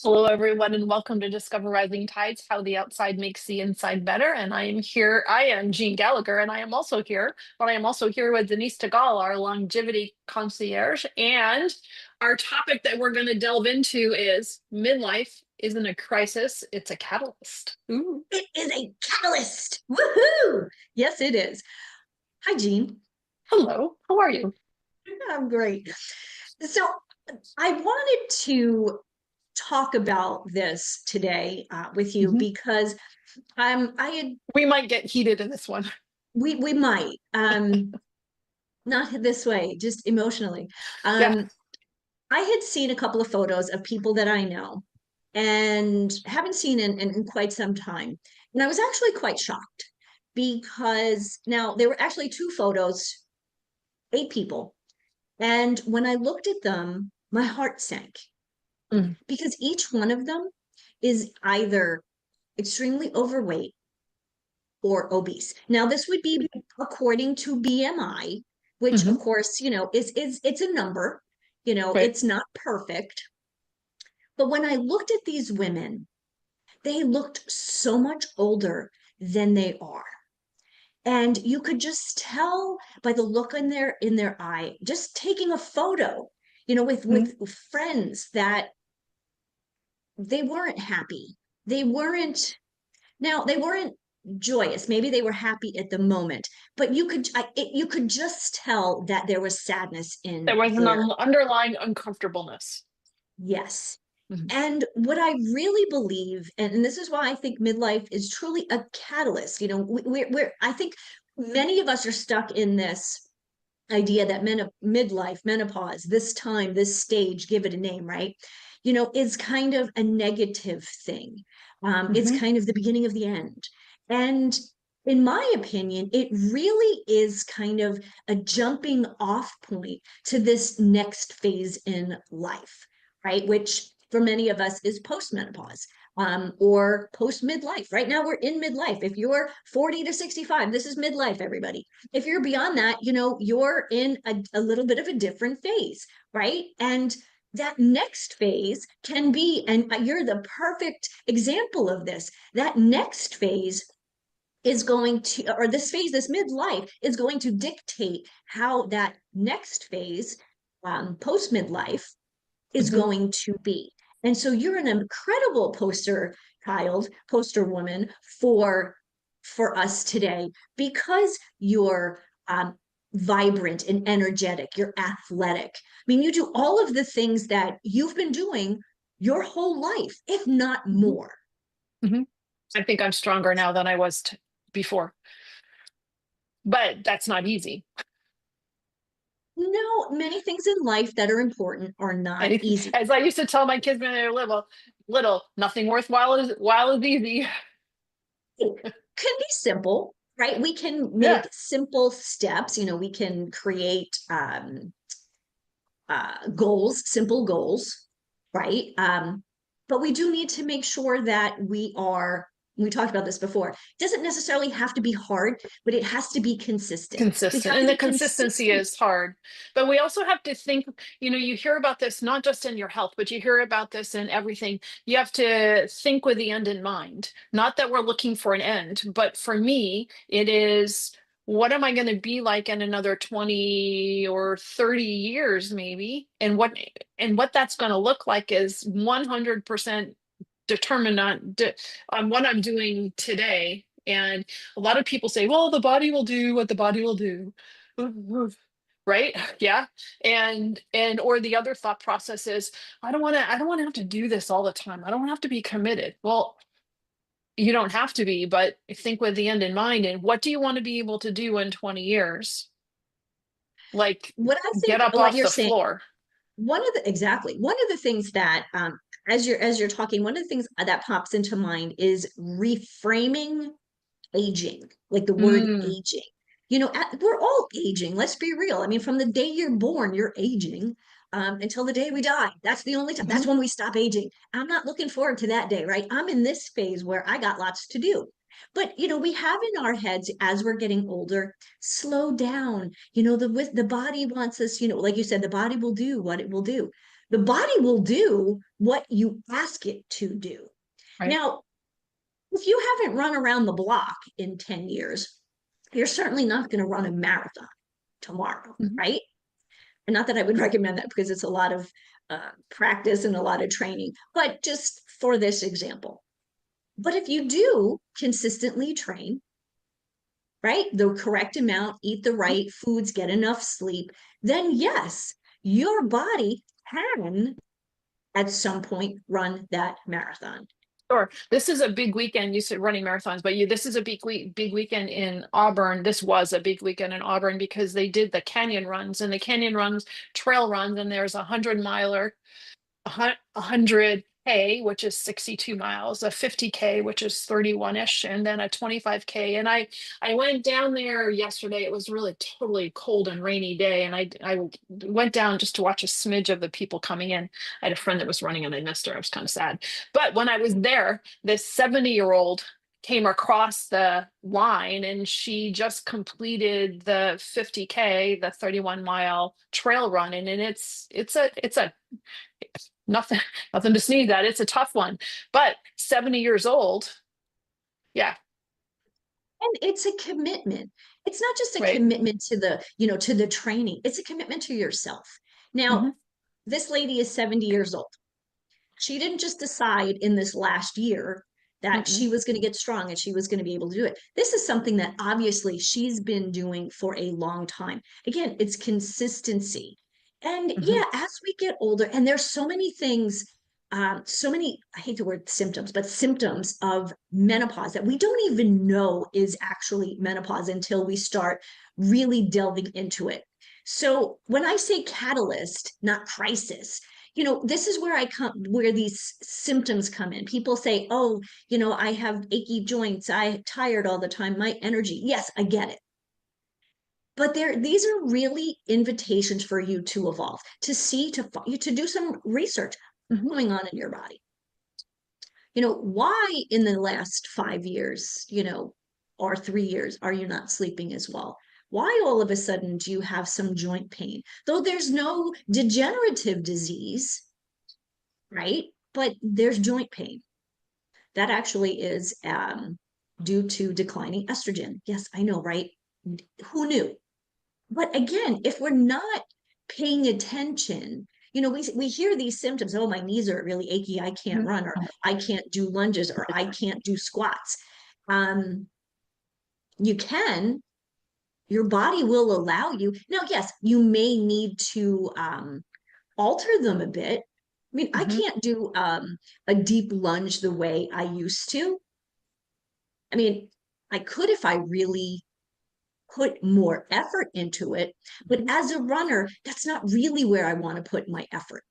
Hello, everyone, and welcome to Discover Rising Tides, How the Outside Makes the Inside Better. And I am here. I am Jeanne Gallagher, and I am also here, but I am also here with Denise Stegall, our longevity concierge. And our topic that we're going to delve into is midlife isn't a crisis, it's a catalyst. Ooh. It is a catalyst. Woohoo! Yes, it is. Hi, Jeanne. Hello, how are you? I'm great. So I wanted to talk about this today with you Mhm. because I had We might get heated in this one. we might not this way, just emotionally. Yeah. I had seen a couple of photos of people that I know and haven't seen in quite some time. And I was actually quite shocked because now there were actually two photos, 8 people. And when I looked at them, my heart sank Mm. because each one of them is either extremely overweight or obese. Now, this would be according to BMI, which of Mhm. course, is it's a number, Right. it's not perfect. But when I looked at these women, they looked so much older than they are. And you could just tell by the look in their eye, just taking a photo, with Mhm. friends, that they weren't happy. They weren't Now they weren't joyous. Maybe they were happy at the moment, but you could just tell that there was sadness There in was an their. underlying uncomfortableness. Yes. Mhm. And what I really believe, and this is why I think midlife is truly a catalyst. I think many of us are stuck in this idea that midlife, menopause, this time, this stage, give it a name, right? Is kind of a negative thing. It's Mhm. kind of the beginning of the end. And in my opinion, it really is kind of a jumping off point to this next phase in life, right? Which for many of us is postmenopause. Or post midlife. Right now, we're in midlife. If you're 40 to 65, this is midlife, everybody. If you're beyond that, you're in a little bit of a different phase, right? And that next phase can be, and you're the perfect example of this, that next phase is going to, or this phase, this midlife is going to dictate how that next phase, post midlife, is Mhm. going to be. And so you're an incredible poster woman for us today because you're vibrant and energetic, you're athletic. I mean, you do all of the things that you've been doing your whole life, if not Mhm. more. Mhm. I think I'm stronger now than I was before, but that's not easy. No, many things in life that are important are not And easy. as I used to tell my kids when they were little, nothing worthwhile is easy. It can be simple, right? We can Yeah. make simple steps. We can create goals, simple goals, right? But we do need to make sure that we talked about this before, it doesn't necessarily have to be hard, but it has to be consistent. We Consistent. have And to the be consistency consistent. is hard. But we also have to think, you hear about this not just in your health, but you hear about this in everything. You have to think with the end in mind. Not that we're looking for an end, but for me, it is what am I going to be like in another 20 or 30 years, maybe? And what that's going to look like is 100% determined on what I'm doing today. And a lot of people say, well, the body will do what the body will do. Right? Yeah. And or the other thought process is, I don't want to have to do this all the time. I don't have to be committed. Well, you don't have to be, but think with the end in mind. And what do you want to be able to do in 20 years? Like What I get think, up what off you're the saying, floor. one of the things that, as you're talking, one of the things that pops into mind is reframing aging, like the word Mm, aging. We're all aging. Let's be real. I mean, from the day you're born, you're aging, until the day we die. That's the only time. mhm. That's when we stop aging. I'm not looking forward to that day, right? I'm in this phase where I got lots to do. But we have in our heads as we're getting older, slow down. The body wants us. Like you said, the body will do what it will do. The body will do what you ask it to do. Right. Now, if you haven't run around the block in 10 years, you're certainly not going to run a marathon tomorrow, Mhm. right? And not that I would recommend that because it's a lot of practice and a lot of training, but just for this example. But if you do consistently train, right, the correct amount, eat the right foods, get enough sleep, then yes, your body can at some point run that marathon. Sure. This is a big weekend. You said running marathons, but this is a big weekend in Auburn. This was a big weekend in Auburn because they did the canyon runs, and the canyon runs, trail runs, and there's a 100 miler, 100K, which is 62 miles, a 50K, which is 31-ish, and then a 25K. And I went down there yesterday. It was really totally cold and rainy day, and I went down just to watch a smidge of the people coming in. I had a friend that was running and I missed her. I was kind of sad. But when I was there, this 70-year-old came across the line and she just completed the 50K, the 31-mile trail run. And it's a nothing nothing to sneeze at. It's a tough one, but 70 years old. Yeah. And it's a commitment. It's not just a Right. commitment to the training. It's a commitment to yourself. Now, Hmm. this lady is 70 years old. She didn't just decide in this last year that Mm-mm. she was going to get strong and she was going to be able to do it. This is something that obviously she's been doing for a long time. Again, it's consistency. And Hmm. yeah, as we get older, and there's so many things, so many, I hate the word symptoms, but symptoms of menopause that we don't even know is actually menopause until we start really delving into it. So when I say catalyst, not crisis, this is where where these symptoms come in. People say, oh, I have achy joints, I'm tired all the time, my energy. Yes, I get it. But these are really invitations for you to evolve, to see, to do some research Hmm. going on in your body. Why in the last 5 years, or 3 years, are you not sleeping as well? Why all of a sudden do you have some joint pain? Though there's no degenerative disease, right? But there's joint pain. That actually is due to declining estrogen. Yes, I know, right? Who knew? But again, if we're not paying attention, we hear these symptoms. Oh, my knees are really achy. I can't run, or I can't do lunges, or I can't do squats. Um, you can, your body will allow you. Now, yes, you may need to alter them a bit. I mean, I Hmm. can't do a deep lunge the way I used to. I mean, I could if I really put more effort into it. But as a runner, that's not really where I want to put my effort.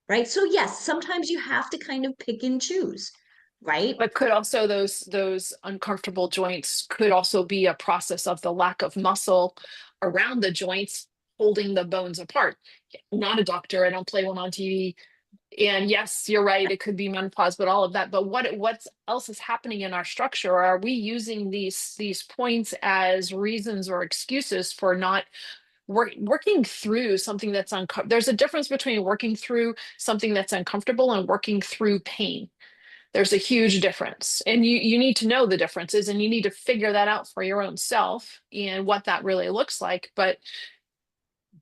Right. So, yes, sometimes you have to kind of pick and choose. Right. But could also those uncomfortable joints could also be a process of the lack of muscle around the joints holding the bones apart. Not a doctor. I don't play one on TV. And yes, you're right. It could be menopause, but all of that. But what else is happening in our structure? Are we using these points as reasons or excuses for not working through something that's uncomfortable? There's a difference between working through something that's uncomfortable and working through pain. There's a huge difference, and you need to know the differences, and you need to figure that out for your own self and what that really looks like. But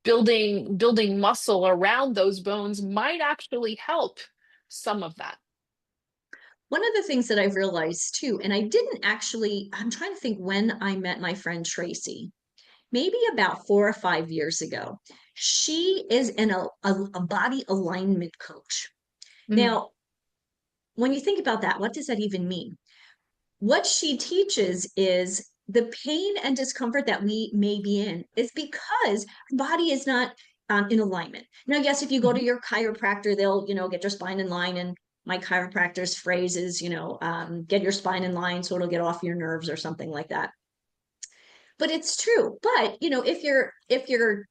building muscle around those bones might actually help some of that. One of the things that I've realized too, and I didn't actually, I'm trying to think when I met my friend Tracy, maybe about 4 or 5 years ago. She is a body alignment coach. Mm. Now, when you think about that, what does that even mean? What she teaches is the pain and discomfort that we may be in is because our body is not in alignment. Now, yes, if you go to Mhm. your chiropractor, they'll, get your spine in line. And my chiropractor's phrase is, get your spine in line so it'll get off your nerves or something like that. But it's true. But, if your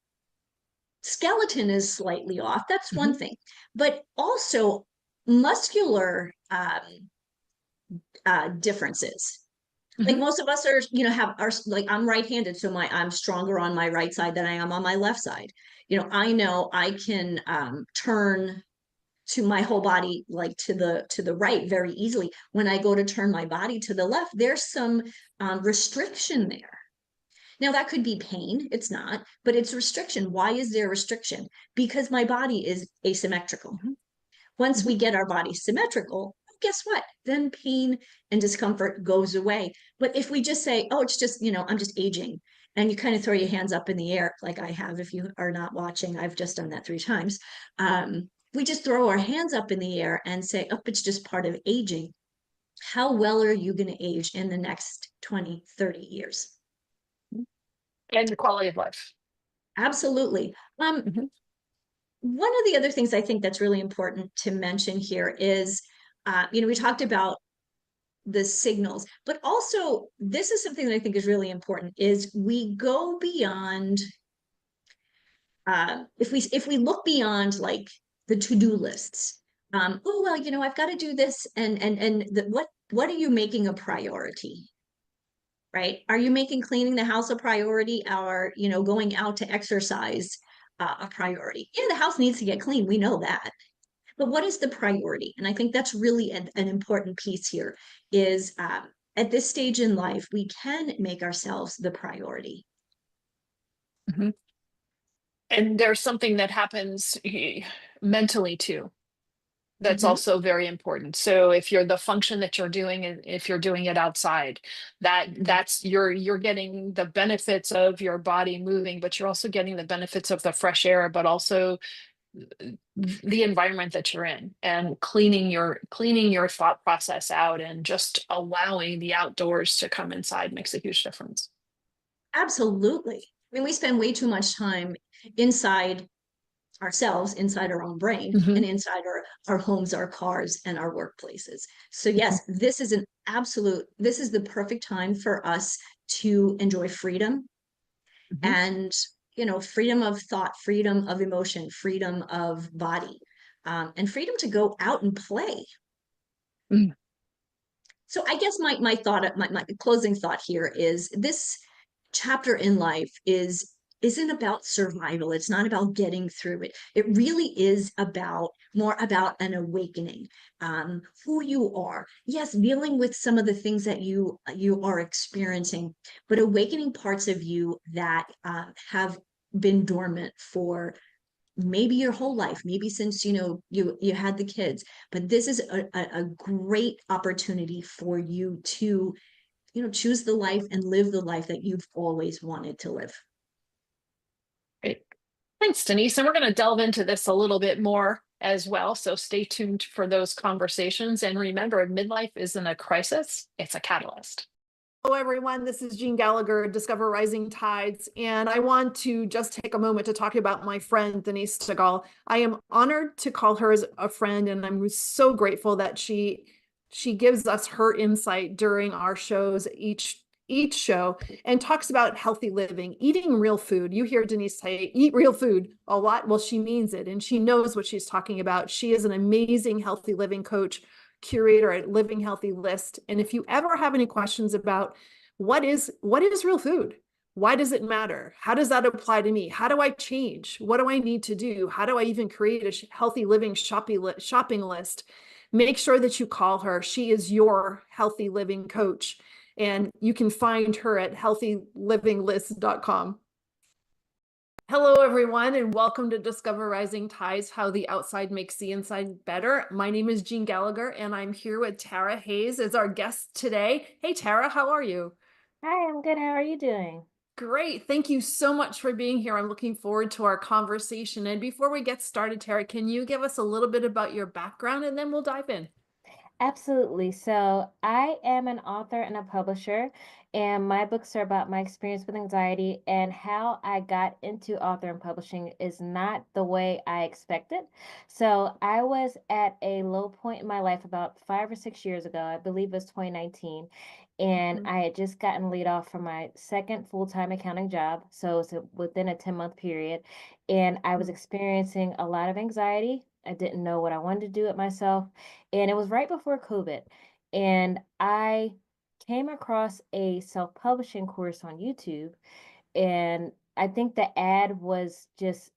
skeleton is slightly off, that's Mhm. one thing. But also muscular differences. Like Mhm. most of us are, have our, like I'm right-handed, so I'm stronger on my right side than I am on my left side. I know I can turn to my whole body like to the right very easily. When I go to turn my body to the left, there's some restriction there. Now that could be pain, it's not, but it's restriction. Why is there restriction? Because my body is asymmetrical. Once we get our body symmetrical, guess what? Then pain and discomfort goes away. But if we just say, oh, it's just, I'm just aging, and you kind of throw your hands up in the air, like I have, if you are not watching, I've just done that 3 times. We just throw our hands up in the air and say, oh, it's just part of aging. How well are you going to age in the next 20, 30 years? And the quality of life. Absolutely. One of the other things I think that's really important to mention here is, we talked about the signals, but also this is something that I think is really important, is we go beyond, if we look beyond like the to-do lists. Oh, well, I've got to do this, and what are you making a priority? Right? Are you making cleaning the house a priority, or going out to exercise a priority? Yeah, the house needs to get clean. We know that. But what is the priority? And I think that's really an important piece here is at this stage in life, we can make ourselves the priority. And there's something that happens mentally too. That's also very important. So if you're the function that you're doing, and if you're doing it outside, that's you're getting the benefits of your body moving, but you're also getting the benefits of the fresh air, but also the environment that you're in, and cleaning your thought process out, and just allowing the outdoors to come inside makes a huge difference. Absolutely. I mean, we spend way too much time inside ourselves, inside our own brain, and inside our homes, our cars, and our workplaces. So yes, this is the perfect time for us to enjoy freedom, and freedom of thought, freedom of emotion, freedom of body, and freedom to go out and play. So I guess my closing thought here is, this chapter in life isn't about survival. It's not about getting through it. It really is more about an awakening, who you are. Yes, dealing with some of the things that you are experiencing, but awakening parts of you that have been dormant for maybe your whole life, maybe since you had the kids. But this is a great opportunity for you to choose the life and live the life that you've always wanted to live. Great. Thanks, Denise. And we're going to delve into this a little bit more as well. So stay tuned for those conversations. And remember, midlife isn't a crisis, it's a catalyst. Hello, everyone. This is Jeanne Gallagher, Discover Rising Tides. And I want to just take a moment to talk about my friend, Denise Stegall. I am honored to call her as a friend, and I'm so grateful that she gives us her insight during our shows, each show, and talks about healthy living, eating real food. You hear Denise say, eat real food a lot. Well, she means it, and she knows what she's talking about. She is an amazing healthy living coach, curator at Living Healthy List. And if you ever have any questions about what is real food, why does it matter? How does that apply to me? How do I change? What do I need to do? How do I even create a healthy living shopping list? Make sure that you call her. She is your healthy living coach, and you can find her at healthylivinglist.com. Hello, everyone, and welcome to Discover Rising Tides, How the Outside Makes the Inside Better. My name is Jeanne Gallagher, and I'm here with Tara Hayes as our guest today. Hey, Tara, how are you? Hi, I'm good. How are you doing? Great. Thank you so much for being here. I'm looking forward to our conversation. And before we get started, Tara, can you give us a little bit about your background, and then we'll dive in? Absolutely. So I am an author and a publisher, and my books are about my experience with anxiety, and how I got into author and publishing is not the way I expected. So I was at a low point in my life about 5 or 6 years ago. I believe it was 2019. And I had just gotten laid off from my second full-time accounting job. So it was within a 10-month period. And I was experiencing a lot of anxiety. I didn't know what I wanted to do with myself. And it was right before COVID. And I came across a self-publishing course on YouTube. And I think the ad was just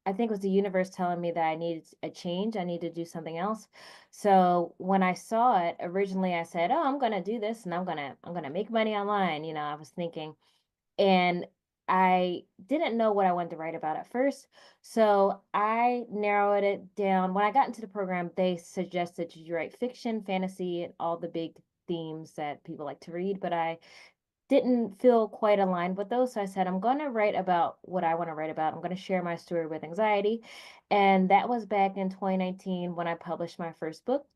I think it was the universe telling me that I needed a change. I needed to do something else. So when I saw it, originally I said, "Oh, I'm gonna do this and I'm gonna make money online." You know, I was thinking, and I didn't know what I wanted to write about at first. So I narrowed it down. When I got into the program, they suggested you write fiction, fantasy, and all the big themes that people like to read, but I didn't feel quite aligned with those. So I said, I'm going to write about what I want to write about. I'm going to share my story with anxiety. And that was back in 2019 when I published my first book.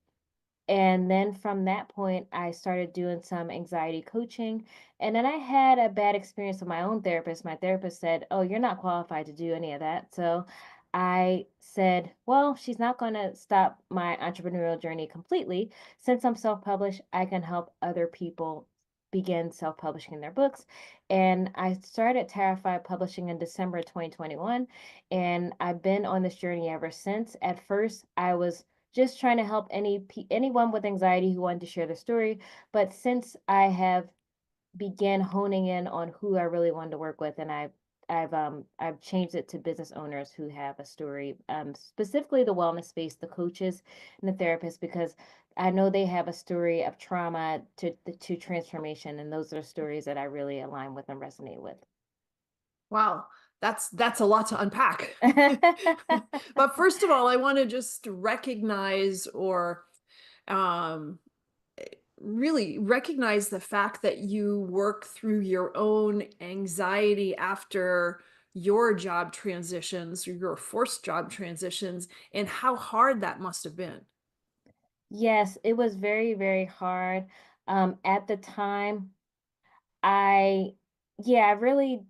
And then from that point, I started doing some anxiety coaching. And then I had a bad experience with my own therapist. My therapist said, "Oh, you're not qualified to do any of that." So I said, well, she's not going to stop my entrepreneurial journey completely. Since I'm self published, I can help other people begin self publishing their books. And I started Tarafied Publishing in December 2021. And I've been on this journey ever since. At first, I was just trying to help anyone with anxiety who wanted to share their story. But since I have began honing in on who I really wanted to work with, and I've changed it to business owners who have a story, specifically the wellness space, the coaches and the therapists, because I know they have a story of trauma to transformation, and those are stories that I really align with and resonate with. Wow, that's a lot to unpack. But first of all, I want to just recognize or um, really recognize the fact that you work through your own anxiety after your job transitions or your forced job transitions, and how hard that must have been. Yes, it was very, very hard. At the time, I, yeah, I really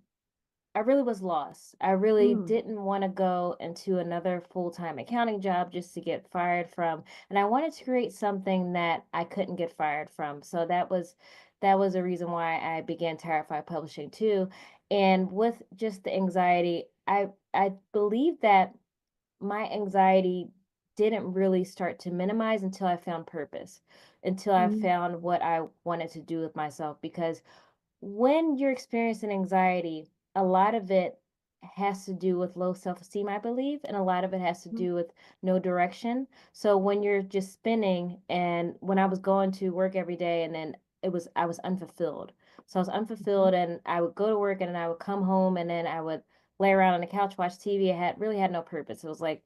was lost. I really Mm, didn't want to go into another full-time accounting job just to get fired from. And I wanted to create something that I couldn't get fired from. So that was a reason why I began Terrified Publishing too. And with just the anxiety, I believe that my anxiety didn't really start to minimize until I found purpose, until I mm, found what I wanted to do with myself. Because when you're experiencing anxiety, a lot of it has to do with low self-esteem, I believe, and a lot of it has to mm, do with no direction. So when you're just spinning, and when I was going to work every day, and then I was unfulfilled. So I was mhm. unfulfilled, and I would go to work, and then I would come home, and then I would lay around on the couch, watch TV. I had no purpose. It was like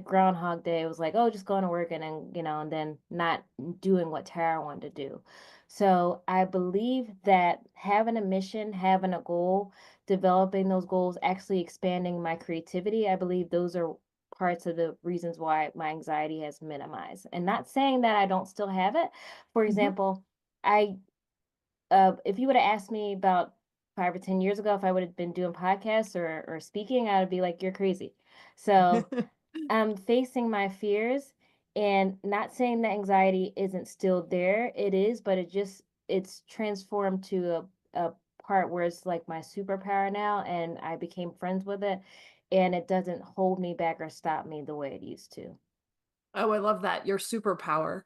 Groundhog Day. It was like, oh, just going to work, and then and then not doing what Tara wanted to do. So I believe that having a mission, having a goal, developing those goals, actually expanding my creativity, I believe those are parts of the reasons why my anxiety has minimized. And not saying that I don't still have it. For Mhm. example, I if you would have asked me about 5 or 10 years ago if I would have been doing podcasts or speaking, I would be like, you're crazy. So I'm facing my fears, and not saying that anxiety isn't still there. It is, but it's transformed to a part where it's like my superpower now, and I became friends with it, and it doesn't hold me back or stop me the way it used to. Oh, I love that. Your superpower.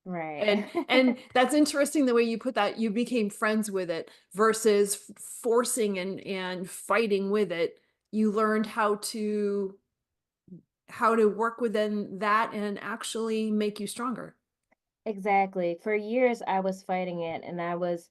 Right. And that's interesting the way you put that. You became friends with it versus forcing and fighting with it. You learned how to work within that and actually make you stronger. Exactly. For years, I was fighting it, and I was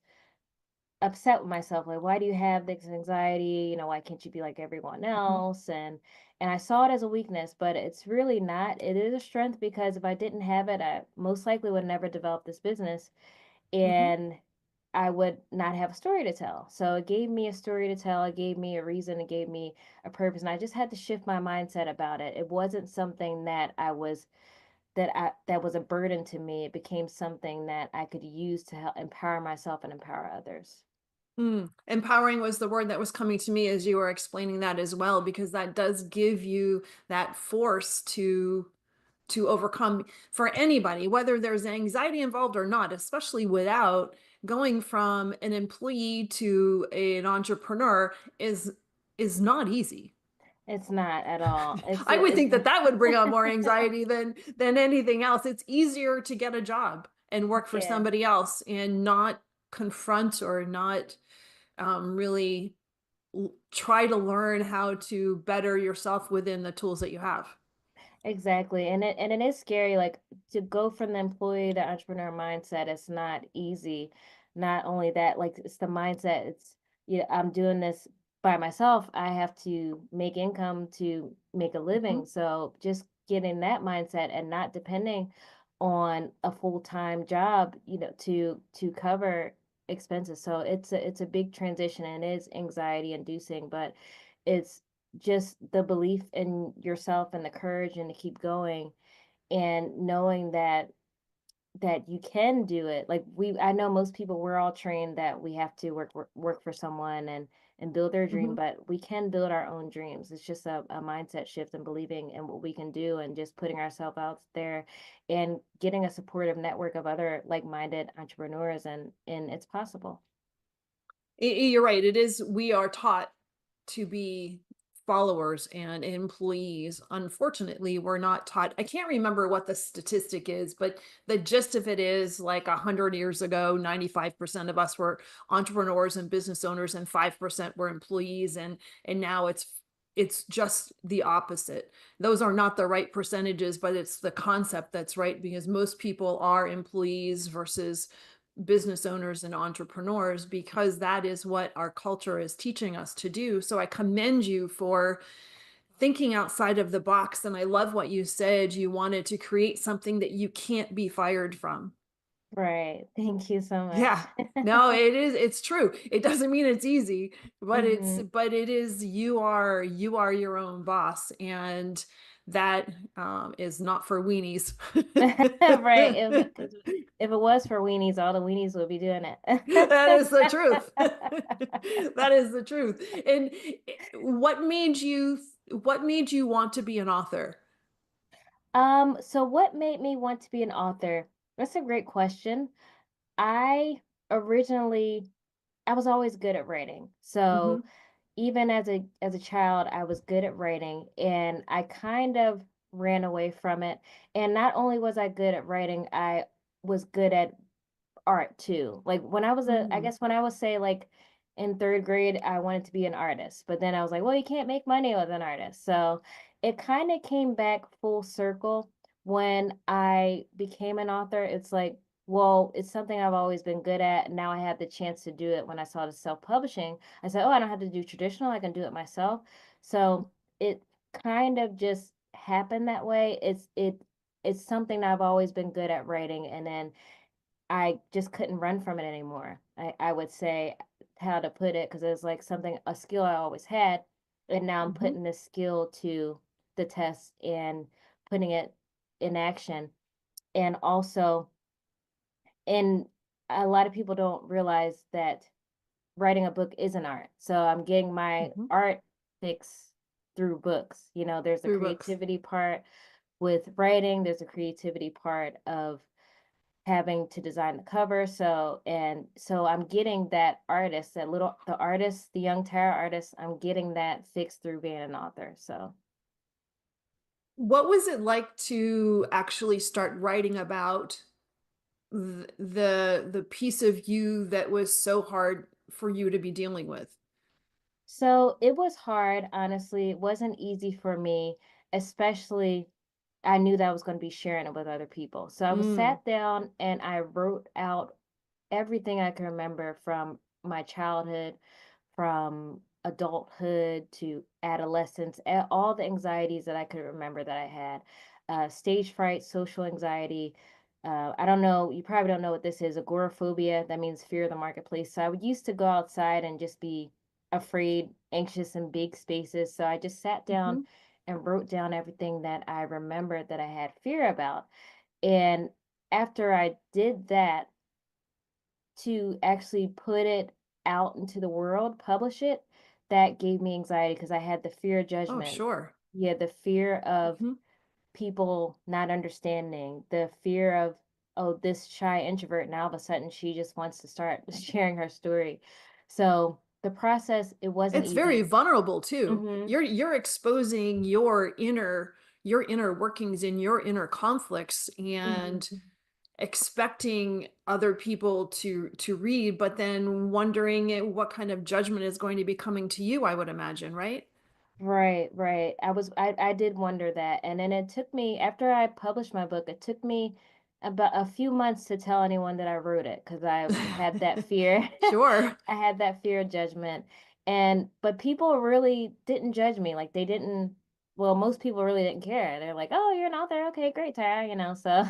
upset with myself, like, why do you have this anxiety, why can't you be like everyone Mhm, else? And I saw it as a weakness, but it's really not. It is a strength, because if I didn't have it, I most likely would never develop this business, mhm. and I would not have a story to tell. So it gave me a story to tell, it gave me a reason, it gave me a purpose, and I just had to shift my mindset about it. It wasn't something that was a burden to me. It became something that I could use to help empower myself and empower others. Empowering was the word that was coming to me as you were explaining that as well, because that does give you that force to overcome for anybody, whether there's anxiety involved or not, especially without going from an employee to an entrepreneur is not easy. It's not at all. It's I would it's think that that would bring on more anxiety than anything else. It's easier to get a job and work for yeah, somebody else and not confront or not really try to learn how to better yourself within the tools that you have. Exactly. And it is scary, like to go from the employee to entrepreneur mindset, it's not easy. Not only that, like it's the mindset, it's yeah, I'm doing this by myself. I have to make income to make a living. Mhm. So just getting that mindset and not depending on a full-time job, to cover expenses. So it's a big transition and it is anxiety inducing, but it's just the belief in yourself and the courage and to keep going and knowing that you can do it. Like I know most people, we're all trained that we have to work for someone and build their dream, Mhm. but we can build our own dreams. It's just a mindset shift and believing in what we can do and just putting ourselves out there and getting a supportive network of other like-minded entrepreneurs, and it's possible. You're right. It is. We are taught to be followers and employees. Unfortunately, we're not taught. I can't remember what the statistic is, but the gist of it is like 100 years ago, 95% of us were entrepreneurs and business owners, and 5% were employees. And now it's just the opposite. Those are not the right percentages, but it's the concept that's right, because most people are employees versus business owners and entrepreneurs, because that is what our culture is teaching us to do. So I commend you for thinking outside of the box. And I love what you said. You wanted to create something that you can't be fired from. Right. Thank you so Yeah. much. No, it's true. It doesn't mean it's easy, but Hmm. it is, you are your own boss. And that is not for weenies. Right. If it was for weenies, all the weenies would be doing That is the truth. it. That is the truth. And what made you want to be an author? So what made me want to be an author? That's a great question. I originally I was always good at writing. So Hmm. even as a child, I was good at writing and I kind of ran away from it. And not only was I good at writing, I was good at art too. Like when I was I Mm. guess when I was say like in third grade, I wanted to be an artist, but then I was like, well, you can't make money as an artist. So it kind of came back full circle when I became an author. It's like, well, it's something I've always been good at. Now I had the chance to do it when I saw the self-publishing. I said, oh, I don't have to do traditional, I can do it myself. So it kind of just happened that way. It's something that I've always been good at writing, and then I just couldn't run from it anymore. I would say how to put it because it was like something, a skill I always had, and now I'm Hmm. putting this skill to the test and putting it in action. And also, and a lot of people don't realize that writing a book is an art. So I'm getting my Hmm. art fix through books. There's a Through books. creativity part with writing, there's a creativity part of having to design the cover. So I'm getting that artist, the artist, the young Tara artist, I'm getting that fixed through being an author. So What was it like to actually start writing about the piece of you that was so hard for you to be dealing with? so it was hard, honestly. It wasn't easy for me, especially I knew that I was going to be sharing it with other people. So I was Mm. sat down and I wrote out everything I can remember from my childhood, from adulthood to adolescence, all the anxieties that I could remember that I had, stage fright, social anxiety. I don't know, you probably don't know what this is, agoraphobia. That means fear of the marketplace. So I would used to go outside and just be afraid, anxious in big spaces. So I just sat down Hmm. and wrote down everything that I remembered that I had fear about. And after I did that, to actually put it out into the world, publish it, that gave me anxiety because I had the fear of Oh, judgment. sure. Yeah, the fear of Hmm. people not understanding, the fear of, oh, this shy introvert, now all of a sudden she just wants to start sharing her story. So the process, it wasn't It's very easy. vulnerable too. Hmm. You're exposing your inner workings and your inner conflicts, Hmm. expecting other people to read, but then wondering what kind of judgment is going to be coming to you, I would imagine, right? Right, right. I did wonder that. And then it took me, after I published my book, it took me about a few months to tell anyone that I wrote it because I had that fear. Sure. I had that fear of judgment. And but people really didn't judge me. Like they didn't, well, most people really didn't care. They're like, "Oh, you're an author. Okay, great, Tara," so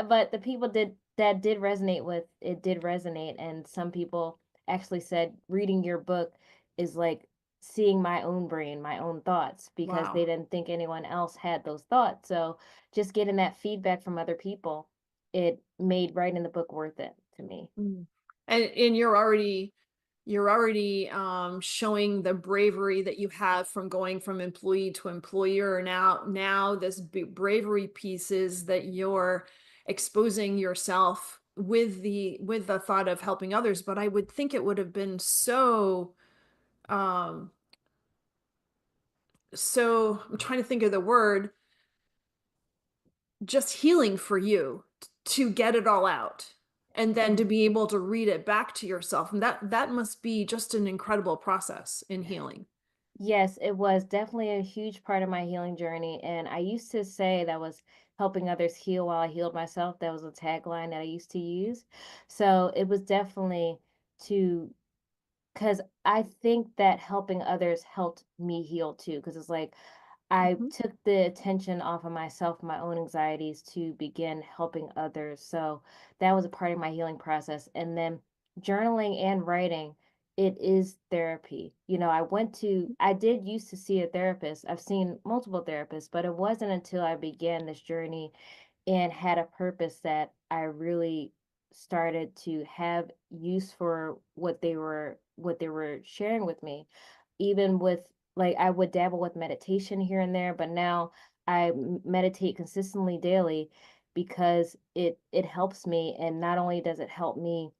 but the people did resonate with it did resonate, and some people actually said reading your book is like seeing my own brain, my own thoughts, because they Wow. didn't think anyone else had those thoughts. So just getting that feedback from other people, it made writing the book worth it to me. Mm. And you're already showing the bravery that you have from going from employee to employer. Now this bravery piece is that you're exposing yourself with the thought of helping others. But I would think it would have been um so I'm trying to think of the word, just healing for you to get it all out and then Ex- to be able to read it back to yourself. And that must be just an incredible process in healing. Yes, it was definitely a huge part of my healing journey. And I used to say that was helping others heal while I healed myself. That was a tagline that I used to use. So it was definitely to, because I think that helping others helped me heal too. Because it's like I Mhm. took the attention off of myself, my own anxieties to begin helping others. So that was a part of my healing process. And then journaling and writing, it is therapy. I did used to see a therapist. I've seen multiple therapists, but it wasn't until I began this journey and had a purpose that I really started to have use for what they were sharing with me. Even with, like, I would dabble with meditation here and there, but now I meditate consistently daily because it helps me. And not only does it help me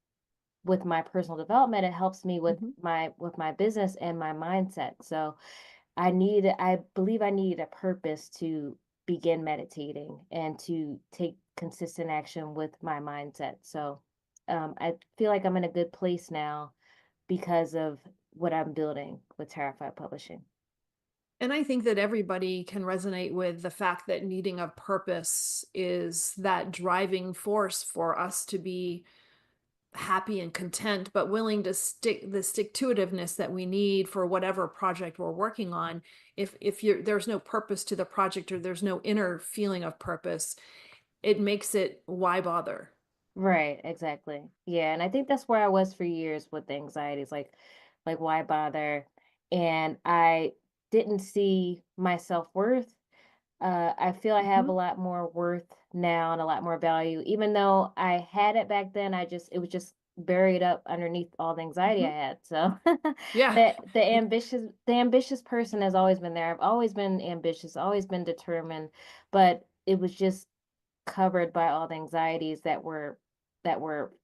with my personal development, it helps me with Mhm. my business and my mindset. So I believe I needed a purpose to begin meditating and to take consistent action with my mindset. So I feel like I'm in a good place now because of what I'm building with Tarafied Publishing. And I think that everybody can resonate with the fact that needing a purpose is that driving force for us to be happy and content, but willing to stick to itiveness that we need for whatever project we're working on. If there's no purpose to the project or there's no inner feeling of purpose, it makes it why bother. Right, exactly. Yeah, and I think that's where I was for years with the anxieties, like why bother? And I didn't see my self-worth. I feel I have a Mhm. lot more worth now and a lot more value. Even though I had it back then, it was just buried up underneath all the anxiety I Mhm. had. So Yeah. the ambitious person has always been there. I've always been ambitious, always been determined, but it was just covered by all the anxieties that were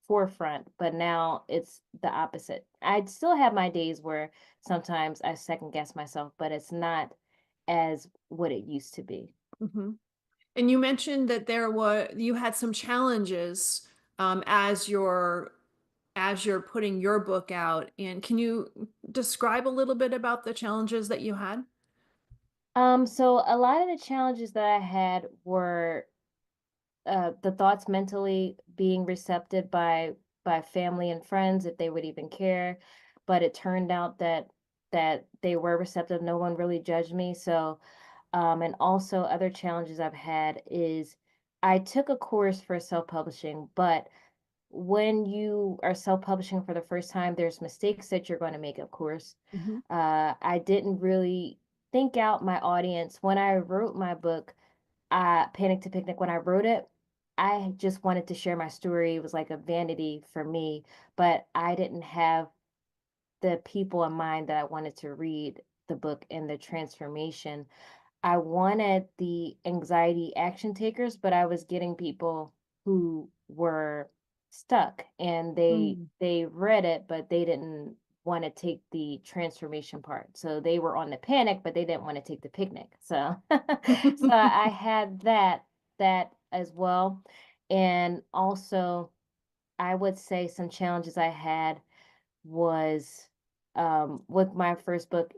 forefront. But now it's the opposite. I still have my days where sometimes I second guess myself, but it's not as what it used to be. Mhm. And you mentioned that you had some challenges as you're putting your book out. And can you describe a little bit about the challenges that you had? So a lot of the challenges that I had were the thoughts mentally being receptive by family and friends if they would even care. But it turned out that they were receptive. No one really judged me. So and also other challenges I've had is I took a course for self-publishing, but when you are self-publishing for the first time, there's mistakes that you're going to make, of course. Mhm. I didn't really think out my audience. When I wrote my book, Panic to Picnic, when I wrote it, I just wanted to share my story. It was like a vanity for me, but I didn't have the people in mind that I wanted to read the book and the transformation. I wanted the anxiety action takers, but I was getting people who were stuck and they Mm. they read it, but they didn't want to take the transformation part. So they were on the panic, but they didn't want to take the picnic. So so I had that as well. And also, I would say some challenges I had was with my first book,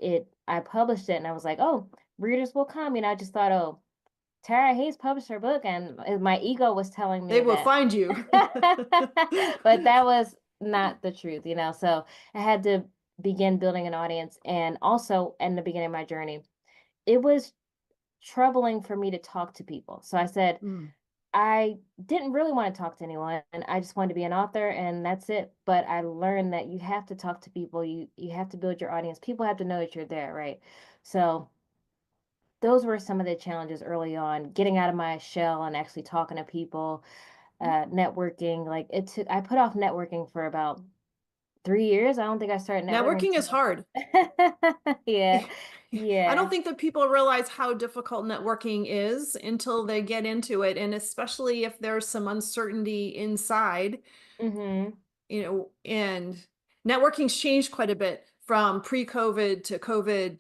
I published it and I was like, oh, readers will come. And I just thought, oh, Tara Hayes published her book, and my ego was telling They me will that. find you. But that was not the truth, you know. So I had to begin building an audience. And also in the beginning of my journey, it was troubling for me to talk to people. So I said, Mm. I didn't really want to talk to anyone, and I just wanted to be an author and that's it. But I learned that you have to talk to people. You have to build your audience. People have to know that you're there, right? So those were some of the challenges early on, getting out of my shell and actually talking to people, networking. Like I put off networking for about 3 years. I don't think I started networking Networking is until hard. yeah, I don't yeah. think that people realize how difficult networking is until they get into it. And especially if there's some uncertainty inside, Mm-hmm. and networking's changed quite a bit from pre-COVID to COVID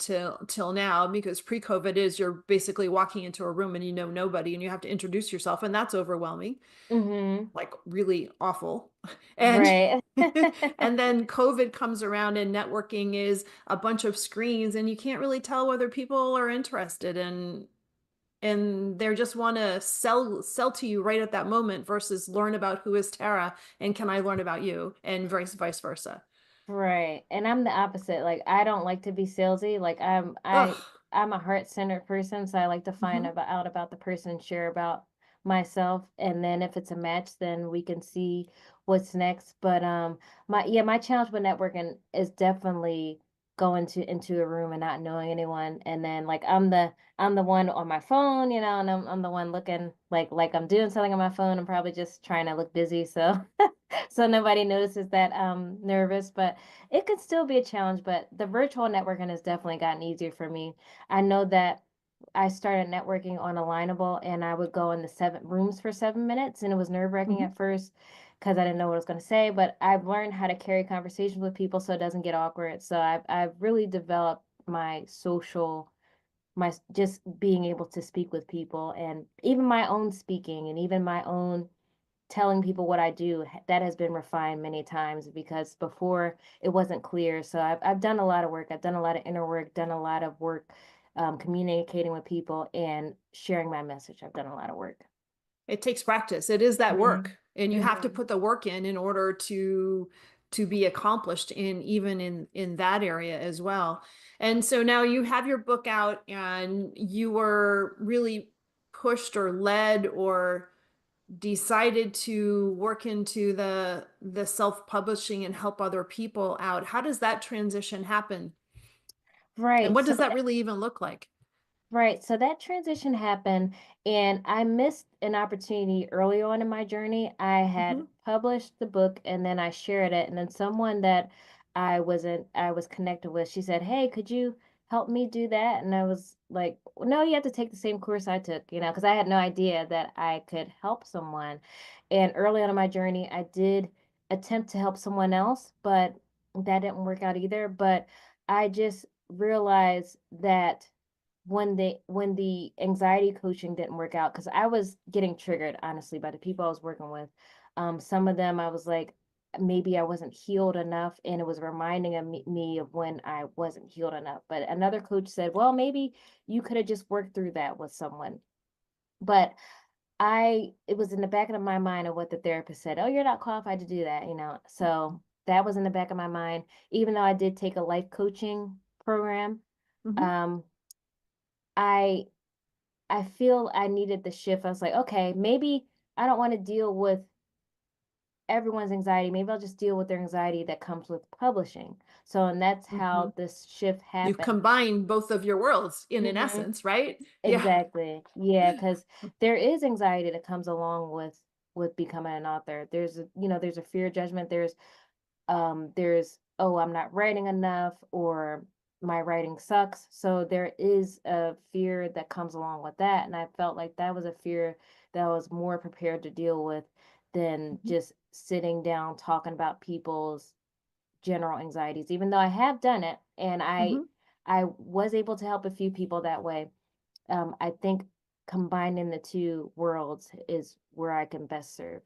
till now, because pre-COVID is you're basically walking into a room and you know nobody and you have to introduce yourself, and that's overwhelming, Mm-hmm. like really awful. And Right. and then COVID comes around and networking is a bunch of screens and you can't really tell whether people are interested, and they just want to sell to you right at that moment versus learn about who is Tara and can I learn about you, and vice versa. Right. And I'm the opposite. Like I don't like to be salesy. Like Ugh. I'm a heart-centered person, so I like to find Hmm. out about the person and share about myself. And then if it's a match, then we can see what's next. But my challenge with networking is definitely going to into a room and not knowing anyone. And then like I'm the one on my phone, you know, and I'm the one looking like I'm doing something on my phone. I'm probably just trying to look busy. So so nobody notices that I'm nervous, but it could still be a challenge. But the virtual networking has definitely gotten easier for me. I know that I started networking on Alignable and I would go in the 7 rooms for 7 minutes, and it was nerve-wracking Hmm. at first because I didn't know what I was going to say, but I've learned how to carry conversations with people so it doesn't get awkward. So I've really developed my social my just being able to speak with people, and even my own speaking and even my own telling people what I do, that has been refined many times because before it wasn't clear. So I've done a lot of work. I've done a lot of inner work, done a lot of work communicating with people and sharing my message. I've done a lot of work. It takes practice. It is that Mm-hmm. work, and you have to Mm-hmm. put the work in order to be accomplished in even in that area as well. And so now you have your book out and you were really pushed or led or decided to work into the self-publishing and help other people out. How does that transition happen? And Right. what So does that really even look like? Right. So that transition happened, and I missed an opportunity early on in my journey. I Hmm. had published the book and then I shared it, and then someone that I was connected with, she said, "Hey, could you help me do that?" And I was like, "No, you have to take the same course I took, you know, because I had no idea that I could help someone." And early on in my journey, I did attempt to help someone else, but that didn't work out either. But I just realized that when the anxiety coaching didn't work out, because I was getting triggered honestly by the people I was working with. Some of them I was like, maybe I wasn't healed enough, and it was reminding me of when I wasn't healed enough. But another coach said, well, maybe you could have just worked through that with someone. But it was in the back of my mind of what the therapist said, oh, you're not qualified to do that, you know. So that was in the back of my mind, even though I did take a life coaching program. Hmm. um I I feel I needed the shift. I was like, okay, maybe I don't want to deal with everyone's anxiety. Maybe I'll just deal with their anxiety that comes with publishing. So, and that's Hmm. how this shift You happened. combine both of your worlds in an Hmm. essence, right? Yeah. Exactly. Yeah, because there is anxiety that comes along with becoming an author. There's a fear of judgment. There's, oh, I'm not writing enough, or my writing sucks. So there is a fear that comes along with that, and I felt like that was a fear that I was more prepared to deal with than Mhm. just sitting down talking about people's general anxieties, even though I have done it and I Mhm. I was able to help a few people that way. I think combining the two worlds is where I can best serve.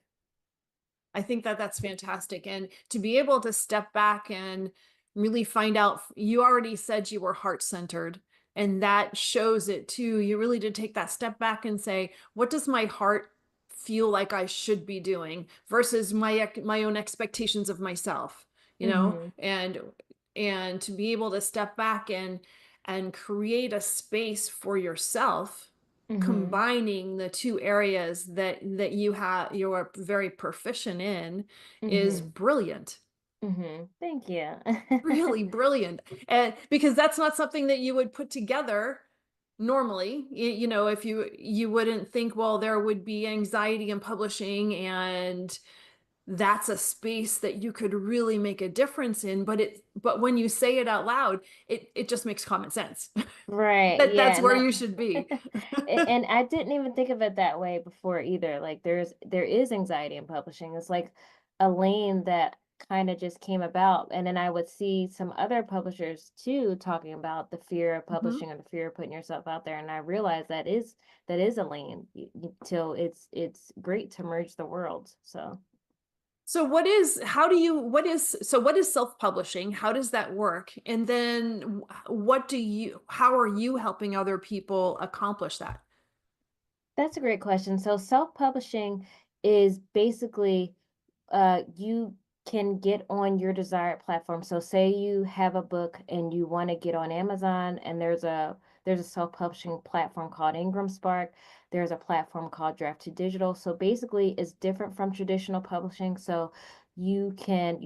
I think that that's fantastic. And to be able to step back and really find out, you already said you were heart centered, and that shows it too. You really did take that step back and say, what does my heart feel like I should be doing versus my own expectations of myself, you know? Mm-hmm. And to be able to step back and create a space for yourself, Mm-hmm. combining the two areas that you're very proficient in, is Mm-hmm. brilliant. Mm-hmm. Thank you. Really brilliant. And because that's not something that you would put together normally. You know, if you wouldn't think, well, there would be anxiety in publishing, and that's a space that you could really make a difference in. But when you say it out loud, it just makes common sense Right. that that's Yeah. where No. you should be. And I didn't even think of it that way before either. Like there is anxiety in publishing. It's like a lane that kind of just came about. And then I would see some other publishers too talking about the fear of Mhm. publishing or the fear of putting yourself out there. And I realized that is a lane. Till it's great to merge the worlds. So So what is self-publishing? How does that work? And then how are you helping other people accomplish that? that's a great question. So self-publishing is basically you can get on your desired platform. So say you have a book and you want to get on Amazon, and there's a self-publishing platform called Ingram Spark. There's a platform called Draft to Digital. So basically it's different from traditional publishing. So you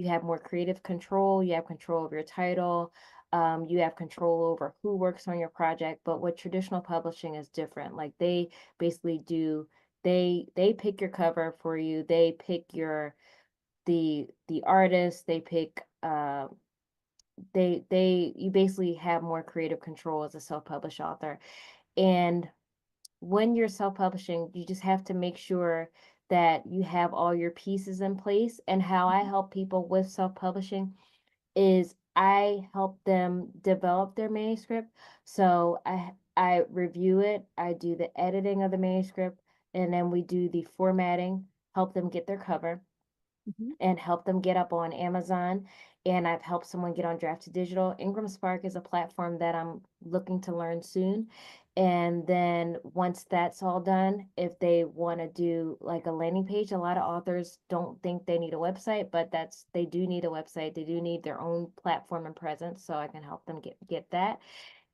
have more creative control, you have control of your title, you have control over who works on your project. But what traditional publishing is different. Like they basically do they pick your cover for you, they pick the artist, they pick they you basically have more creative control as a self-published author. And when you're self-publishing, you just have to make sure that you have all your pieces in place. And how I Mhm. help people with self-publishing is I help them develop their manuscript. So I review it, I do the editing of the manuscript, and then we do the formatting, help them get their cover, Mhm. and help them get up on Amazon. And I've helped someone get on Draft to Digital. Ingram Spark is a platform that I'm looking to learn soon. And then once that's all done, if they want to do like a landing page, a lot of authors don't think they need a website, but they do need a website. They do need their own platform and presence. So I can help them get that.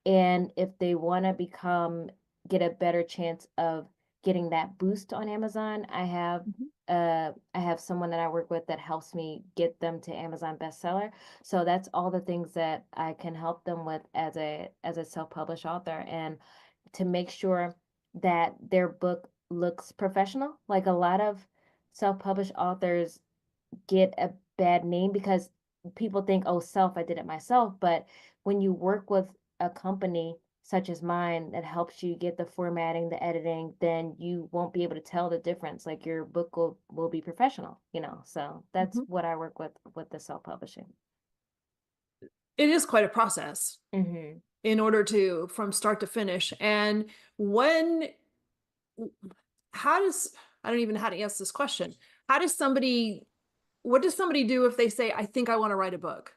And if they want to get a better chance of getting that boost on Amazon, Mhm. I have someone that I work with that helps me get them to Amazon bestseller. So that's all the things that I can help them with as a self-published author, and to make sure that their book looks professional. Like a lot of self-published authors get a bad name because people think, oh, I did it myself. But when you work with a company such as mine that helps you get the formatting, the editing, then you won't be able to tell the difference. Like your book will be professional, you know. So that's Mhm. what I work with the self-publishing. It is quite a process Mm-hmm. in order to from start to finish. And when how does I don't even know how to answer this question. How does somebody what does somebody do if they say, I think I want to write a book?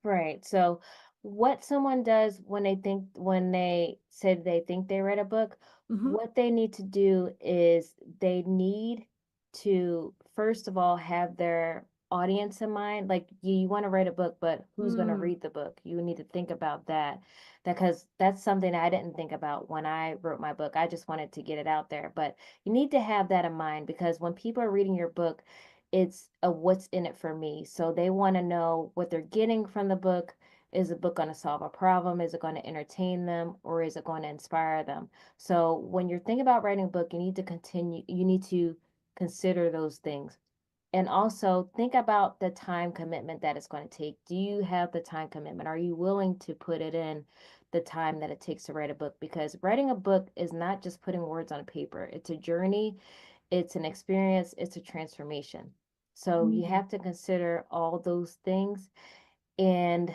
Right. So what someone does when they said they think they read a book, Hmm. what they need to do is they need to first of all have their audience in mind. Like you want to write a book, but who's going to Mm. read the book? You need to think about that. Because that's something I didn't think about when I wrote my book. I just wanted to get it out there. But you need to have that in mind, because when people are reading your book, it's a what's in it for me. So they want to know what they're getting from the book. Is the book going to solve a problem? Is it going to entertain them, or is it going to inspire them? So when you're thinking about writing a book, you need to consider those things. And also think about the time commitment that it's going to take. Do you have the time commitment? Are you willing to put it in the time that it takes to write a book? Because writing a book is not just putting words on paper. It's a journey, it's an experience, it's a transformation. So you Mm. have to consider all those things. And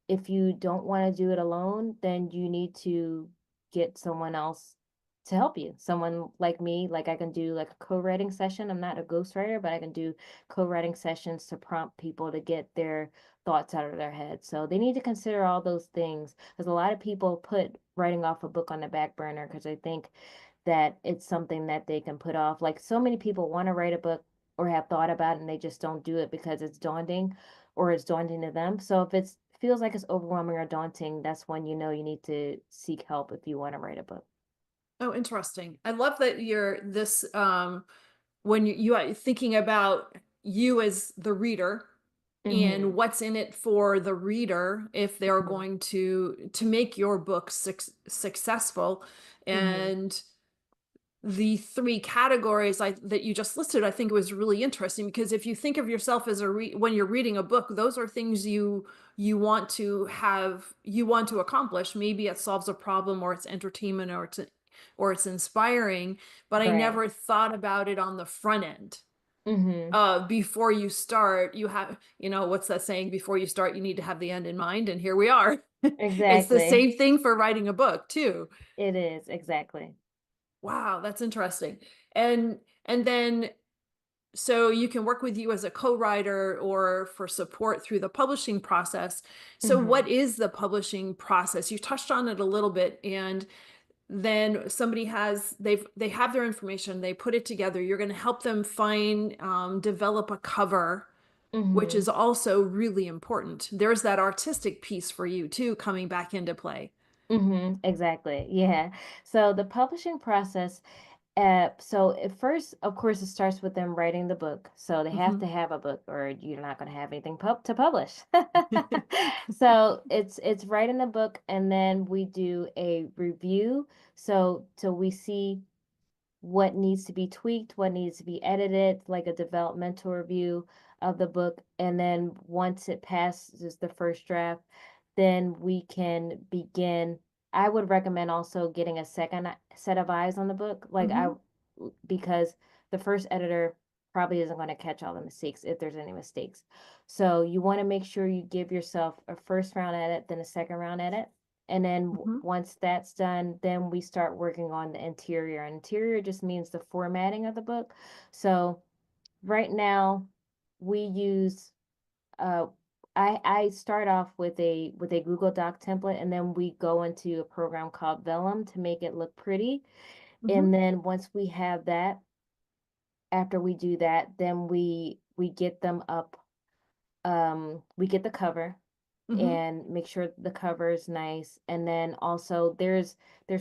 if you don't want to do it alone, then you need to get someone else to help you. Someone like me, like I can do like a co-writing session. I'm not a ghostwriter, but I can do co-writing sessions to prompt people to get their thoughts out of their head. So they need to consider all those things, because a lot of people put writing off a book on the back burner because they think that it's something that they can put off. Like so many people want to write a book or have thought about it and they just don't do it because it's daunting or it's daunting to them. So if it feels like it's overwhelming or daunting, that's when you know you need to seek help if you want to write a book. Oh, interesting. I love that you're this when you are thinking about you as the reader Mm-hmm. and what's in it for the reader if they're Mm-hmm. going to make your book successful. Mm-hmm. And the three categories that you just listed, I think it was really interesting, because if you think of yourself as when you're reading a book, those are things you want to have, you want to accomplish. Maybe it solves a problem, or it's entertainment, or it's inspiring, but I Right. never thought about it on the front end. Mm-hmm. Before you start, you have, what's that saying? Before you start, you need to have the end in mind. And here we are. It's the Exactly. same thing for writing a book too. It is, exactly. Wow, that's interesting. And then so you can work with you as a co-writer or for support through the publishing process. So Mm-hmm. what is the publishing process? You touched on it a little bit, and then somebody they have their information, they put it together. You're going to help them develop a cover, which Mm-hmm. is also really important. There's that artistic piece for you too coming back into play. Mm-hmm. Exactly. Yeah. So the publishing process, so at first, of course, it starts with them writing the book. So they have to Hmm. have a book, or you're not going to have anything to publish. So it's writing the book, and then we do a review. So till we see what needs to be tweaked, what needs to be edited, like a developmental review of the book. And then once it passes the first draft, then we can begin. I would recommend also getting a second set of eyes on the book, Hmm. because the first editor probably isn't going to catch all the mistakes if there's any mistakes. So you want to make sure you give yourself a first round edit, then a second round edit. And then Hmm. once that's done, then we start working on the interior. Interior just means the formatting of the book. So right now we use uh I start off with a Google Doc template, and then we go into a program called Vellum to make it look pretty. Hmm. And then once we have that, after we do that, then we get them up. We get the cover Hmm. and make sure the cover is nice. And then also there's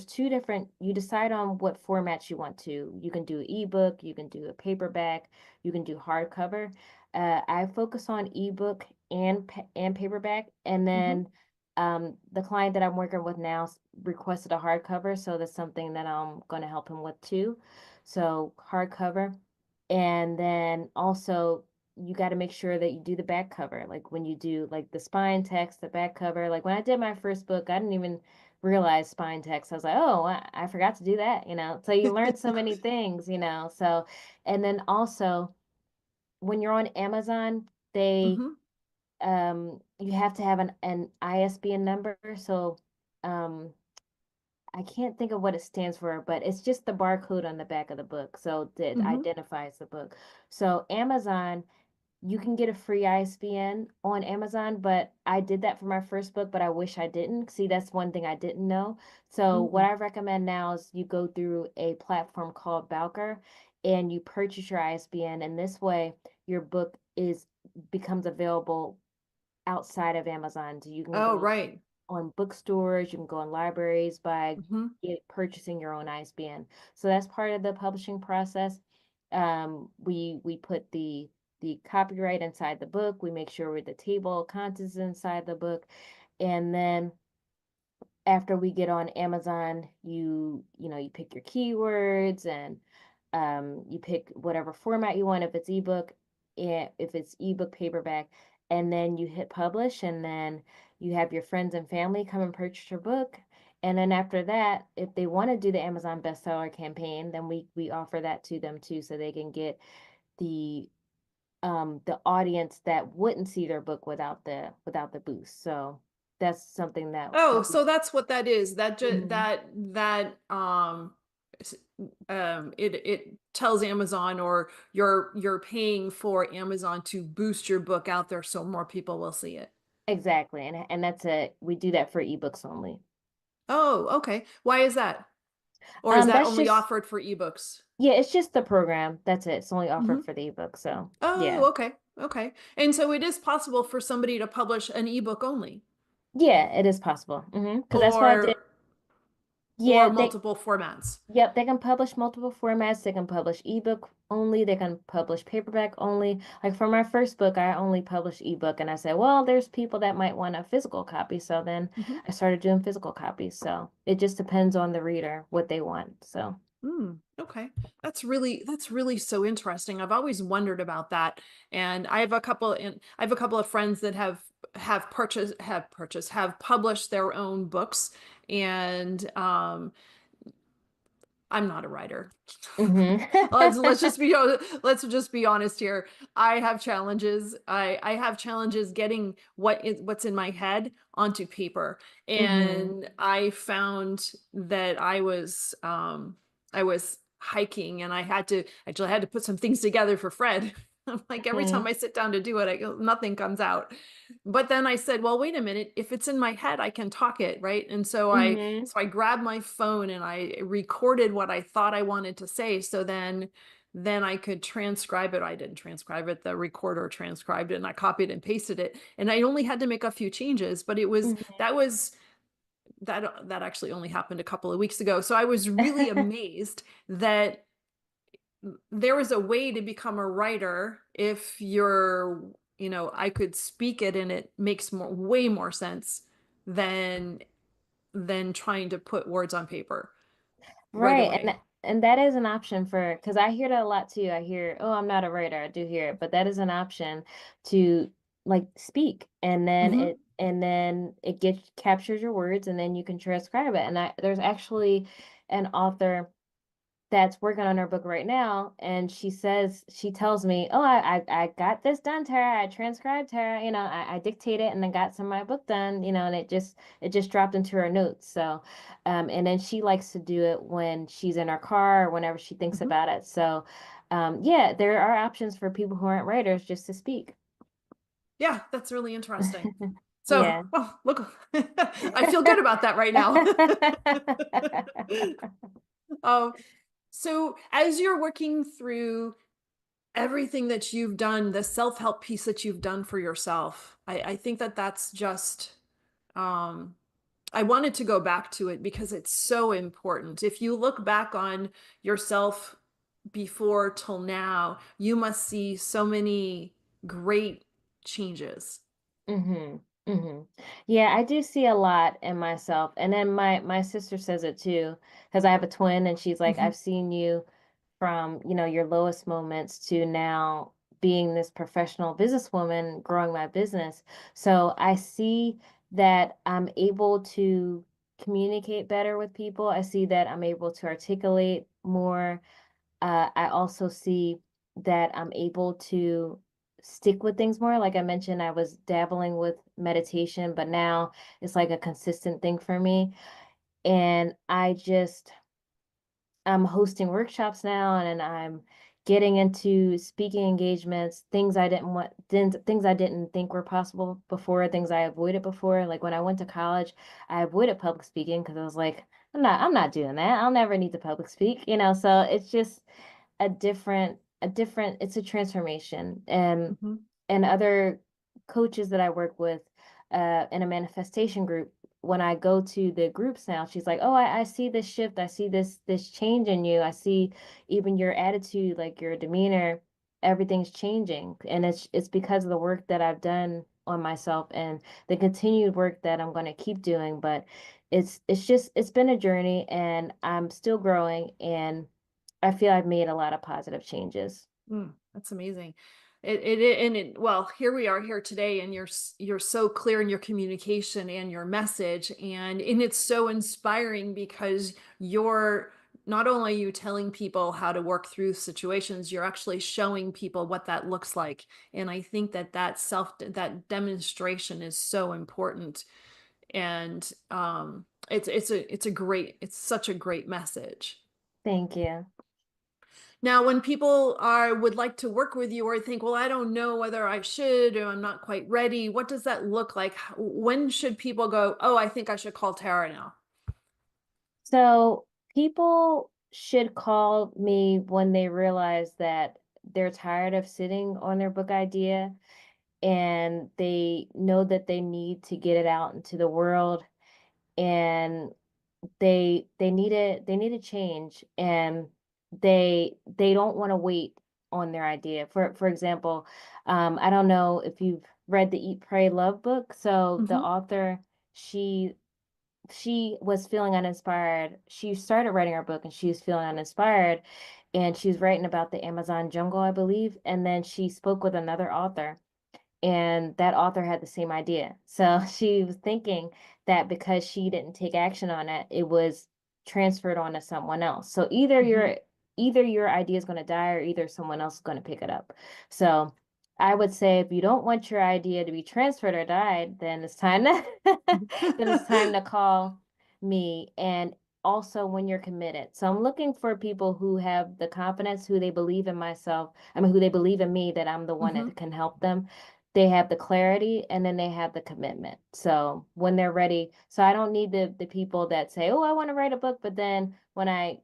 two different, you decide on what formats you want to. You can do ebook, you can do a paperback, you can do hardcover. I focus on ebook and paperback, and Hmm. then the client that I'm working with now requested a hardcover, so that's something that I'm going to help him with too. So hardcover, and then also you got to make sure that you do the back cover. Like when you do like the spine text, the back cover. Like when I did my first book, I didn't even realize spine text. I was like, oh, I forgot to do that. So you learn so many things. So, and then also when you're on Amazon, they Hmm. you have to have an ISBN number. So um I can't think of what it stands for, but it's just the barcode on the back of the book. So that Hmm. identifies the book. So Amazon, you can get a free ISBN on Amazon, but I did that for my first book, but I wish I didn't. See, that's one thing I didn't know. So what Hmm. I recommend now is you go through a platform called Bowker and you purchase your ISBN, and this way your book is becomes available outside of Amazon. So you can Oh, go right. on bookstores, you can go in libraries by Hmm. purchasing your own ISBN. So that's part of the publishing process. We put the copyright inside the book. We make sure with the table of contents inside the book, and then after we get on Amazon, you pick your keywords, and you pick whatever format you want, if it's ebook, and if it's ebook paperback, and then you hit publish, and then you have your friends and family come and purchase your book. And then after that, if they want to do the Amazon bestseller campaign, then we offer that to them too, so they can get the the audience that wouldn't see their book without the boost. So that's something that Oh, we so that's what that is. That ju Mhm. that it tells Amazon, or you're paying for Amazon to boost your book out there so more people will see it. Exactly. And that's we do that for ebooks only. Oh, okay. Why is that? Or is that That's only just, offered for ebooks? yeah, it's just the program. That's it. It's only Hmm. offered for the ebook. So yeah. Oh, okay. Okay. And so it is possible for somebody to publish an ebook only, Yeah, it is possible. Because that's what I did. or Yeah, multiple formats. yep, they can publish multiple formats. They can publish ebook only. They can publish paperback only. Like for my first book, I only published ebook, and I said, well, there's people that might want a physical copy. So then Hmm. I started doing physical copies. So it just depends on the reader what they want. So. Okay. That's really so interesting. I've always wondered about that. And I have a couple of friends that have published their own books. And I'm not a writer. Hmm. Let's just be honest here. I have challenges. I have challenges getting what's in my head onto paper. Hmm. And I found that I was hiking, and I had to put some things together for Fred. I'm like, every time Hmm. I sit down to do it, nothing comes out. But then I said, well, wait a minute, if it's in my head, I can talk it, right? And Hmm. so I grabbed my phone and I recorded what I thought I wanted to say. So then I could transcribe it. I didn't transcribe it. The recorder transcribed it, and I copied and pasted it. And I only had to make a few changes, but that actually only happened a couple of weeks ago. So I was really amazed that there was a way to become a writer if I could speak it, and it makes way more sense than trying to put words on paper right Right. away. And that is an option for, because I hear that a lot too. I hear, oh, I'm not a writer. I do hear it, but that is an option to like speak, Hmm. and then it gets captures your words, and then you can transcribe it. And there's actually an author that's working on her book right now, and she tells me, oh, I got this done, Tara. I transcribed, Tara. I dictated and then got some of my book done, and it just dropped into her notes. So and then she likes to do it when she's in her car or whenever she thinks Hmm. about it. So yeah, there are options for people who aren't writers just to speak. Yeah, that's really interesting. So, Yeah. oh, look, I feel good about that right now. um, so as you're working through everything that you've done, the self-help piece that you've done for yourself, I think that that's just, um, I wanted to go back to it because it's so important. If you look back on yourself before till now, you must see so many great changes. Mm-hmm. Mm-hmm. Yeah, I do see a lot in myself. And then my sister says it too, because I have a twin, and she's like, Hmm. I've seen you from, your lowest moments to now being this professional businesswoman growing my business. So I see that I'm able to communicate better with people. I see that I'm able to articulate more. I also see that I'm able to stick with things more. Like I mentioned, I was dabbling with meditation, but now it's like a consistent thing for me. And I'm hosting workshops now, and I'm getting into speaking engagements, things I didn't think were possible before, things I avoided before. Like when I went to college, I avoided public speaking because I was like, I'm not doing that. I'll never need to public speak. So it's just it's a transformation. Hmm. And other coaches that I work with in a manifestation group, when I go to the groups now, she's like, oh, I see this shift. I see this change in you. I see even your attitude, like your demeanor, everything's changing. And it's because of the work that I've done on myself and the continued work that I'm going to keep doing. But it's been a journey, and I'm still growing, and I feel I've made a lot of positive changes. That's amazing. Well, here we are here today, and you're so clear in your communication and your message, and it's so inspiring because you're not only are you telling people how to work through situations, you're actually showing people what that looks like. And I think that demonstration is so important. And it's such a great message. Thank you. Now, when people would like to work with you or think, well, I don't know whether I should, or I'm not quite ready, what does that look like? When should people go, oh, I think I should call Tara now? So people should call me when they realize that they're tired of sitting on their book idea and they know that they need to get it out into the world, and they need a change, and they don't want to wait on their idea. For example, I don't know if you've read the Eat, Pray, Love book. So the author, she was feeling uninspired. She started writing her book and she was feeling uninspired, and she was writing about the Amazon jungle, I believe. And then she spoke with another author, and that author had the same idea. So she was thinking that because she didn't take action on it, it was transferred on to someone else. So either your idea is going to die, or either someone else is going to pick it up. So I would say, if you don't want your idea to be transferred or died, then it's time to then it's time to call me. And also when you're committed. So I'm looking for people who have the confidence, who they believe in myself. I mean, who they believe in me, that I'm the one that can help them. They have the clarity, and then they have the commitment. So when they're ready, so I don't need the people that say, oh, I want to write a book, but then when I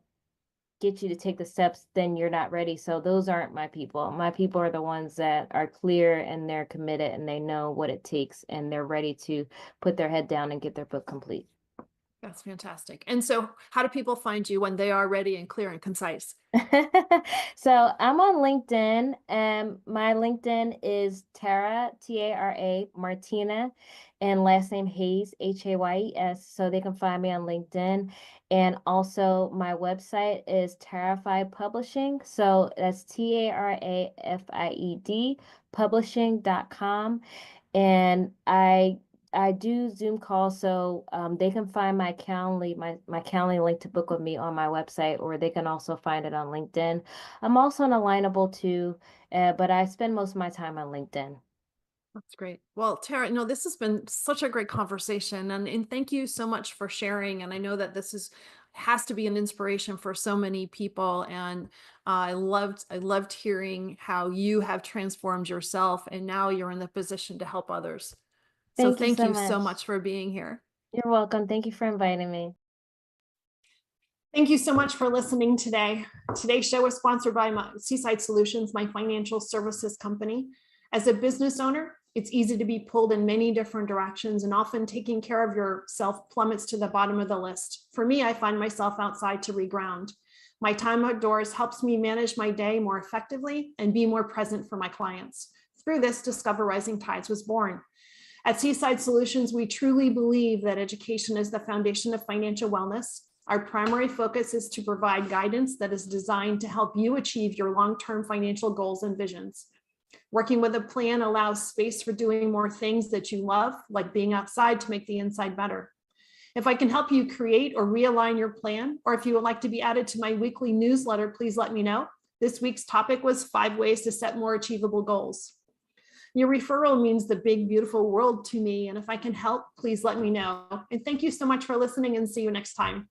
get you to take the steps, then you're not ready. So those aren't my people. My people are the ones that are clear and they're committed and they know what it takes and they're ready to put their head down and get their book complete. That's fantastic. And so how do people find you when they are ready and clear and concise? So I'm on LinkedIn, and my LinkedIn is Tara, Tara Martina, and last name Hayes, Hayes. So they can find me on LinkedIn. And also my website is Tarafied Publishing. So that's Tarafied publishing.com. And I do Zoom calls, so they can find my Calendly, my Calendly link to book with me on my website, or they can also find it on LinkedIn. I'm also on Alignable too, but I spend most of my time on LinkedIn. That's great. Well, Tara, no, this has been such a great conversation, and thank you so much for sharing. And I know that has to be an inspiration for so many people. And I loved hearing how you have transformed yourself, and now you're in the position to help others. So Thank you thank so you so much. much for being here. You're welcome. Thank you for inviting me. Thank you so much for listening today. Today's show was sponsored by Seaside Solutions, my financial services company. As a business owner, it's easy to be pulled in many different directions, and often taking care of yourself plummets to the bottom of the list. For me, I find myself outside to reground. My time outdoors helps me manage my day more effectively and be more present for my clients. Through this, Discover Rising Tides was born. At Seaside Solutions, we truly believe that education is the foundation of financial wellness. Our primary focus is to provide guidance that is designed to help you achieve your long-term financial goals and visions. Working with a plan allows space for doing more things that you love, like being outside to make the inside better. If I can help you create or realign your plan, or if you would like to be added to my weekly newsletter, please let me know. This week's topic was 5 ways to set more achievable goals. Your referral means the big, beautiful world to me. And if I can help, please let me know. And thank you so much for listening, and see you next time.